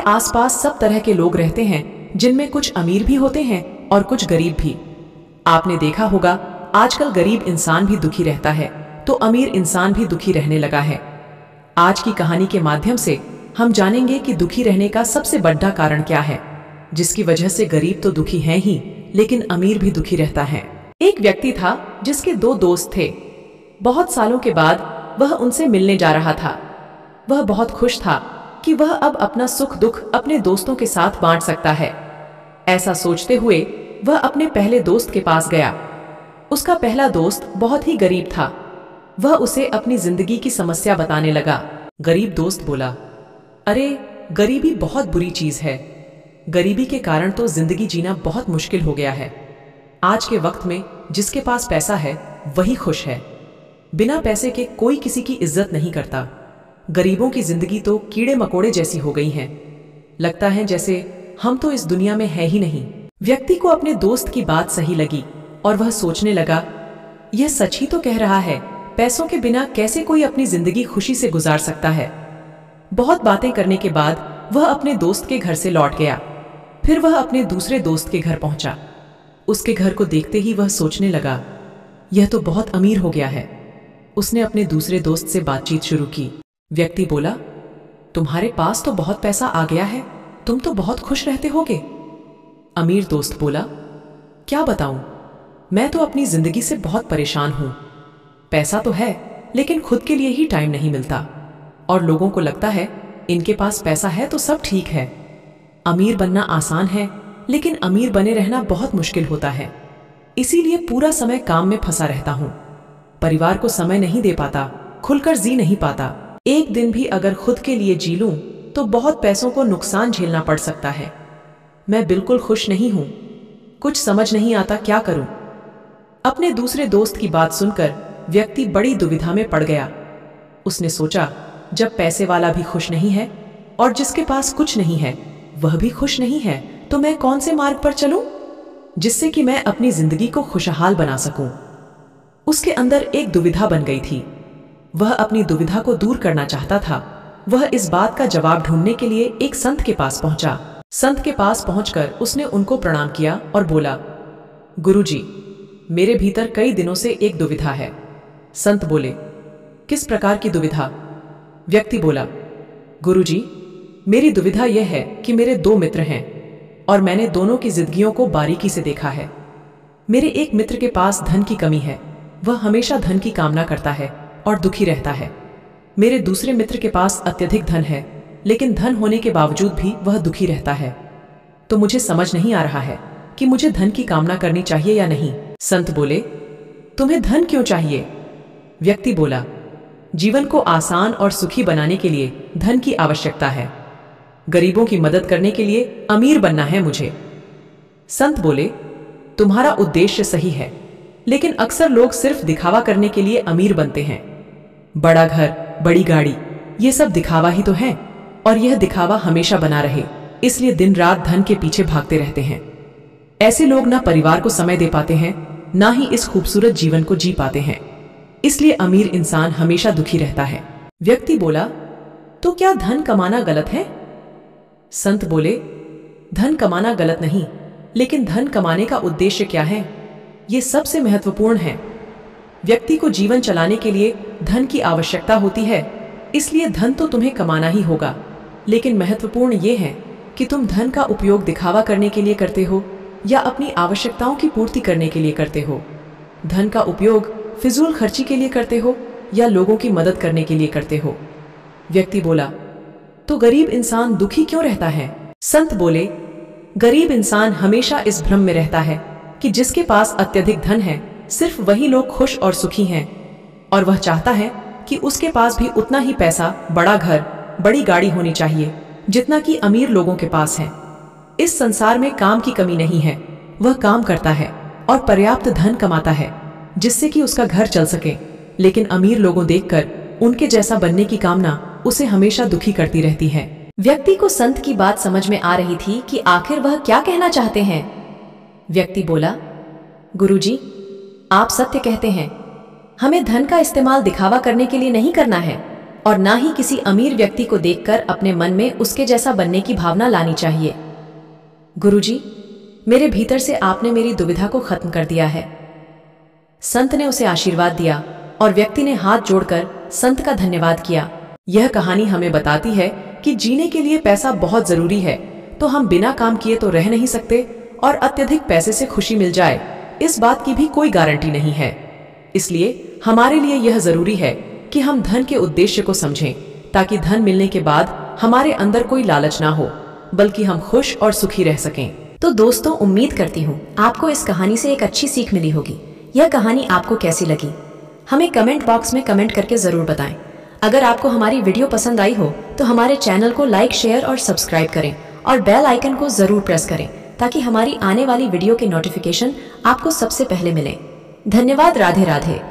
आसपास सब तरह के लोग रहते हैं, जिनमें कुछ अमीर भी होते हैं और कुछ गरीब भी। आपने देखा होगा आजकल गरीब इंसान भी दुखी रहता है तो अमीर इंसान भी दुखी रहने लगा है। आज की कहानी के माध्यम से हम जानेंगे कि दुखी रहने का सबसे बड़ा कारण क्या है, जिसकी वजह से गरीब तो दुखी हैं ही, लेकिन अमीर भी दुखी रहता है। एक व्यक्ति था जिसके दो दोस्त थे। बहुत सालों के बाद वह उनसे मिलने जा रहा था। वह बहुत खुश था कि वह अब अपना सुख दुख अपने दोस्तों के साथ बांट सकता है। ऐसा सोचते हुए वह अपने पहले दोस्त के पास गया। उसका पहला दोस्त बहुत ही गरीब था। वह उसे अपनी जिंदगी की समस्या बताने लगा। गरीब दोस्त बोला, अरे गरीबी बहुत बुरी चीज है। गरीबी के कारण तो जिंदगी जीना बहुत मुश्किल हो गया है। आज के वक्त में जिसके पास पैसा है वही खुश है। बिना पैसे के कोई किसी की इज्जत नहीं करता। गरीबों की जिंदगी तो कीड़े मकोड़े जैसी हो गई है। लगता है जैसे हम तो इस दुनिया में है ही नहीं। व्यक्ति को अपने दोस्त की बात सही लगी और वह सोचने लगा, यह सच ही तो कह रहा है। पैसों के बिना कैसे कोई अपनी जिंदगी खुशी से गुजार सकता है। बहुत बातें करने के बाद वह अपने दोस्त के घर से लौट गया। फिर वह अपने दूसरे दोस्त के घर पहुंचा। उसके घर को देखते ही वह सोचने लगा, यह तो बहुत अमीर हो गया है। उसने अपने दूसरे दोस्त से बातचीत शुरू की। व्यक्ति बोला, तुम्हारे पास तो बहुत पैसा आ गया है, तुम तो बहुत खुश रहते होगे। अमीर दोस्त बोला, क्या बताऊं, मैं तो अपनी जिंदगी से बहुत परेशान हूं। पैसा तो है लेकिन खुद के लिए ही टाइम नहीं मिलता और लोगों को लगता है इनके पास पैसा है तो सब ठीक है। अमीर बनना आसान है लेकिन अमीर बने रहना बहुत मुश्किल होता है। इसीलिए पूरा समय काम में फंसा रहता हूं। परिवार को समय नहीं दे पाता, खुलकर जी नहीं पाता। एक दिन भी अगर खुद के लिए जी लूं तो बहुत पैसों को नुकसान झेलना पड़ सकता है। मैं बिल्कुल खुश नहीं हूं। कुछ समझ नहीं आता क्या करूं। अपने दूसरे दोस्त की बात सुनकर व्यक्ति बड़ी दुविधा में पड़ गया। उसने सोचा, जब पैसे वाला भी खुश नहीं है और जिसके पास कुछ नहीं है वह भी खुश नहीं है, तो मैं कौन से मार्ग पर चलूं जिससे कि मैं अपनी जिंदगी को खुशहाल बना सकूं। उसके अंदर एक दुविधा बन गई थी। वह अपनी दुविधा को दूर करना चाहता था। वह इस बात का जवाब ढूंढने के लिए एक संत के पास पहुंचा। संत के पास पहुंचकर उसने उनको प्रणाम किया और बोला, गुरुजी, मेरे भीतर कई दिनों से एक दुविधा है। संत बोले, किस प्रकार की दुविधा? व्यक्ति बोला, गुरुजी, मेरी दुविधा यह है कि मेरे दो मित्र हैं और मैंने दोनों की जिंदगियों को बारीकी से देखा है। मेरे एक मित्र के पास धन की कमी है। वह हमेशा धन की कामना करता है और दुखी रहता है। मेरे दूसरे मित्र के पास अत्यधिक धन है, लेकिन धन होने के बावजूद भी वह दुखी रहता है। तो मुझे समझ नहीं आ रहा है कि मुझे धन की कामना करनी चाहिए या नहीं। संत बोले, तुम्हें धन क्यों चाहिए? व्यक्ति बोला, जीवन को आसान और सुखी बनाने के लिए धन की आवश्यकता है। गरीबों की मदद करने के लिए अमीर बनना है मुझे। संत बोले, तुम्हारा उद्देश्य सही है, लेकिन अक्सर लोग सिर्फ दिखावा करने के लिए अमीर बनते हैं। बड़ा घर, बड़ी गाड़ी, ये सब दिखावा ही तो है और यह दिखावा हमेशा बना रहे, इसलिए दिन रात धन के पीछे भागते रहते हैं। ऐसे लोग ना परिवार को समय दे पाते हैं, ना ही इस खूबसूरत जीवन को जी पाते हैं। इसलिए अमीर इंसान हमेशा दुखी रहता है। व्यक्ति बोला, तो क्या धन कमाना गलत है? संत बोले, धन कमाना गलत नहीं, लेकिन धन कमाने का उद्देश्य क्या है, ये सबसे महत्वपूर्ण है। व्यक्ति को जीवन चलाने के लिए धन की आवश्यकता होती है, इसलिए धन तो तुम्हें कमाना ही होगा, लेकिन महत्वपूर्ण ये है कि तुम धन का उपयोग दिखावा करने के लिए करते हो या अपनी आवश्यकताओं की पूर्ति करने के लिए करते हो। धन का उपयोग फिजूल खर्ची के लिए करते हो या लोगों की मदद करने के लिए करते हो। व्यक्ति बोला, तो गरीब इंसान दुखी क्यों रहता है? संत बोले, गरीब इंसान हमेशा इस भ्रम में रहता है कि जिसके पास अत्यधिक धन है सिर्फ वही लोग खुश और सुखी हैं, और वह चाहता है कि उसके पास भी उतना ही पैसा, बड़ा घर, बड़ी गाड़ी होनी चाहिए जितना कि अमीर लोगों के पास है। इस संसार में काम की कमी नहीं है। वह काम करता है और पर्याप्त धन कमाता है जिससे कि उसका घर चल सके, लेकिन अमीर लोगों देखकर उनके जैसा बनने की कामना उसे हमेशा दुखी करती रहती है। व्यक्ति को संत की बात समझ में आ रही थी कि आखिर वह क्या कहना चाहते हैं। व्यक्ति बोला, गुरुजी, आप सत्य कहते हैं। हमें धन का इस्तेमाल दिखावा करने के लिए नहीं करना है, और ना ही किसी अमीर व्यक्ति को देखकर अपने मन में उसके जैसा बनने की भावना लानी चाहिए। गुरुजी, मेरे भीतर से आपने मेरी दुविधा को खत्म कर दिया है। संत ने उसे आशीर्वाद दिया और व्यक्ति ने हाथ जोड़कर संत का धन्यवाद किया। यह कहानी हमें बताती है कि जीने के लिए पैसा बहुत जरूरी है, तो हम बिना काम किए तो रह नहीं सकते, और अत्यधिक पैसे से खुशी मिल जाए इस बात की भी कोई गारंटी नहीं है। इसलिए हमारे लिए यह जरूरी है कि हम धन के उद्देश्य को समझें, ताकि धन मिलने के बाद हमारे अंदर कोई लालच ना हो, बल्कि हम खुश और सुखी रह सकें। तो दोस्तों, उम्मीद करती हूँ आपको इस कहानी से एक अच्छी सीख मिली होगी। यह कहानी आपको कैसी लगी हमें कमेंट बॉक्स में कमेंट करके जरूर बताएं। अगर आपको हमारी वीडियो पसंद आई हो तो हमारे चैनल को लाइक, शेयर और सब्सक्राइब करें और बेल आइकन को जरूर प्रेस करें, ताकि हमारी आने वाली वीडियो के नोटिफिकेशन आपको सबसे पहले मिले। धन्यवाद। राधे राधे।